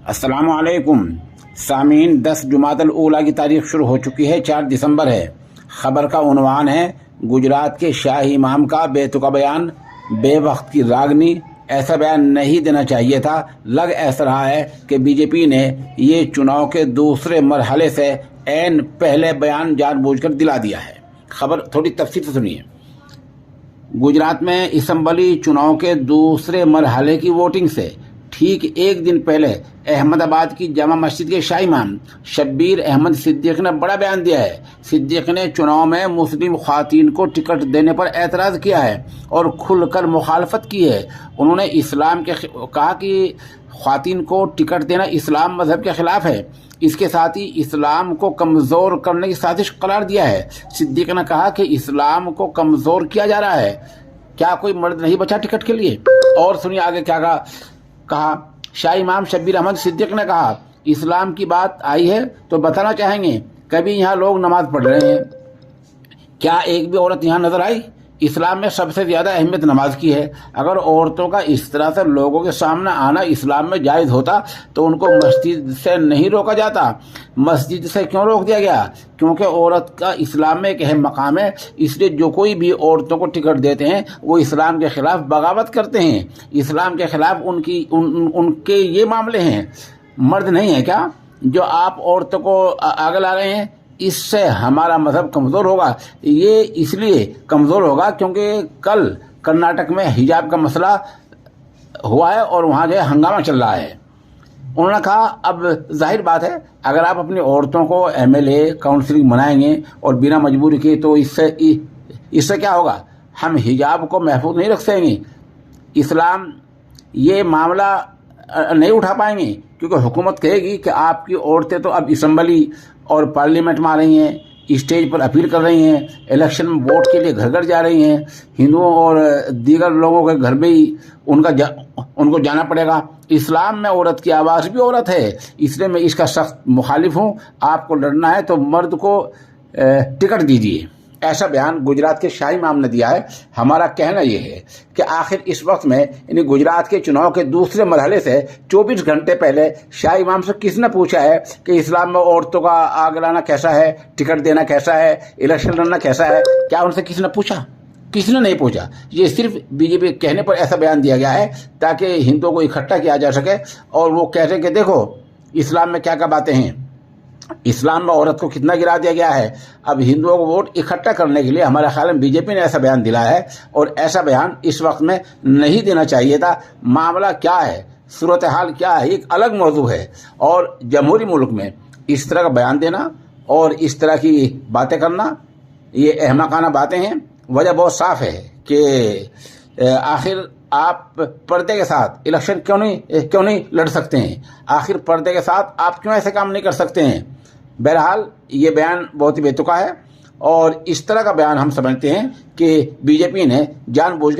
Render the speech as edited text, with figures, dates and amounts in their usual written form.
अस्सलाम वालेकुम सामीन। 10 जुमात अल ऊला की तारीख शुरू हो चुकी है, 4 दिसंबर है। खबर का उन्वान है गुजरात के शाही इमाम का बेतुका बयान, बेवक्त की रागनी। ऐसा बयान नहीं देना चाहिए था। लग ऐसा रहा है कि बीजेपी ने ये चुनाव के दूसरे मरहले से ऐन पहले बयान जानबूझकर दिला दिया है। खबर थोड़ी तफसील से सुनिए। गुजरात में असम्बली चुनाव के दूसरे मरहले की वोटिंग से ठीक एक दिन पहले अहमदाबाद की जामा मस्जिद के शाही इमाम शब्बीर अहमद सिद्दीक ने बड़ा बयान दिया है। सिद्दीक ने चुनाव में मुस्लिम ख्वातीन को टिकट देने पर एतराज़ किया है और खुलकर मुखालफत की है। उन्होंने इस्लाम के कहा कि ख्वातीन को टिकट देना इस्लाम मजहब के खिलाफ है। इसके साथ ही इस्लाम को कमज़ोर करने की साजिश करार दिया है। सिद्दीक ने कहा कि इस्लाम को कमज़ोर किया जा रहा है। क्या कोई मर्द नहीं बचा टिकट के लिए? और सुनिए आगे क्या कहा। शाही इमाम शब्बीर अहमद सिद्दीक ने कहा, इस्लाम की बात आई है तो बताना चाहेंगे, कभी यहाँ लोग नमाज पढ़ रहे हैं, क्या एक भी औरत यहाँ नजर आई? इस्लाम में सबसे ज़्यादा अहमियत नमाज की है। अगर औरतों का इस तरह से लोगों के सामने आना इस्लाम में जायज़ होता तो उनको मस्जिद से नहीं रोका जाता। मस्जिद से क्यों रोक दिया गया? क्योंकि औरत का इस्लाम में एक अहम मकाम है। इसलिए जो कोई भी औरतों को टिकट देते हैं वो इस्लाम के ख़िलाफ़ बगावत करते हैं। इस्लाम के ख़िलाफ़ उनके ये मामले हैं। मर्द नहीं है क्या जो आप औरतों को आगे ला रहे हैं? इससे हमारा मजहब कमज़ोर होगा। ये इसलिए कमज़ोर होगा क्योंकि कल कर्नाटक में हिजाब का मसला हुआ है और वहाँ जो है हंगामा चल रहा है। उन्होंने कहा, अब जाहिर बात है अगर आप अपनी औरतों को एमएलए काउंसिलिंग बनाएंगे और बिना मजबूरी के, तो इससे क्या होगा? हम हिजाब को महफूज नहीं रख सकेंगे। इस्लाम ये मामला नहीं उठा पाएंगे क्योंकि हुकूमत कहेगी कि आपकी औरतें तो अब असम्बली और पार्लियामेंट में आ रही हैं, स्टेज पर अपील कर रही हैं, इलेक्शन में वोट के लिए घर घर जा रही हैं, हिंदुओं और दीगर लोगों के घर में ही उनको जाना पड़ेगा। इस्लाम में औरत की आवाज़ भी औरत है, इसलिए मैं इसका सख्त मुखालिफ हूँ। आपको लड़ना है तो मर्द को टिकट दीजिए। ऐसा बयान गुजरात के शाही इमाम ने दिया है। हमारा कहना यह है कि आखिर इस वक्त में यानी गुजरात के चुनाव के दूसरे मरहले से 24 घंटे पहले शाही इमाम से किसने पूछा है कि इस्लाम में औरतों का आग लाना कैसा है, टिकट देना कैसा है, इलेक्शन लड़ना कैसा है? क्या उनसे किसी ने पूछा? किसी ने नहीं पूछा। ये सिर्फ बीजेपी कहने पर ऐसा बयान दिया गया है ताकि हिंदुओं को इकट्ठा किया जा सके और वो कह सके कि देखो इस्लाम में क्या क्या बातें हैं, इस्लाम में औरत को कितना गिरा दिया गया है। अब हिंदुओं को वोट इकट्ठा करने के लिए हमारे ख्याल में बीजेपी ने ऐसा बयान दिलाया है और ऐसा बयान इस वक्त में नहीं देना चाहिए था। मामला क्या है, सूरत हाल क्या है, एक अलग मौजू है। और जमहूरी मुल्क में इस तरह का बयान देना और इस तरह की बातें करना ये अहमकाना बातें हैं। वजह बहुत साफ है कि आखिर आप पर्दे के साथ इलेक्शन क्यों नहीं लड़ सकते हैं? आखिर पर्दे के साथ आप क्यों ऐसे काम नहीं कर सकते हैं? बहरहाल ये बयान बहुत ही बेतुका है और इस तरह का बयान हम समझते हैं कि बीजेपी ने जानबूझकर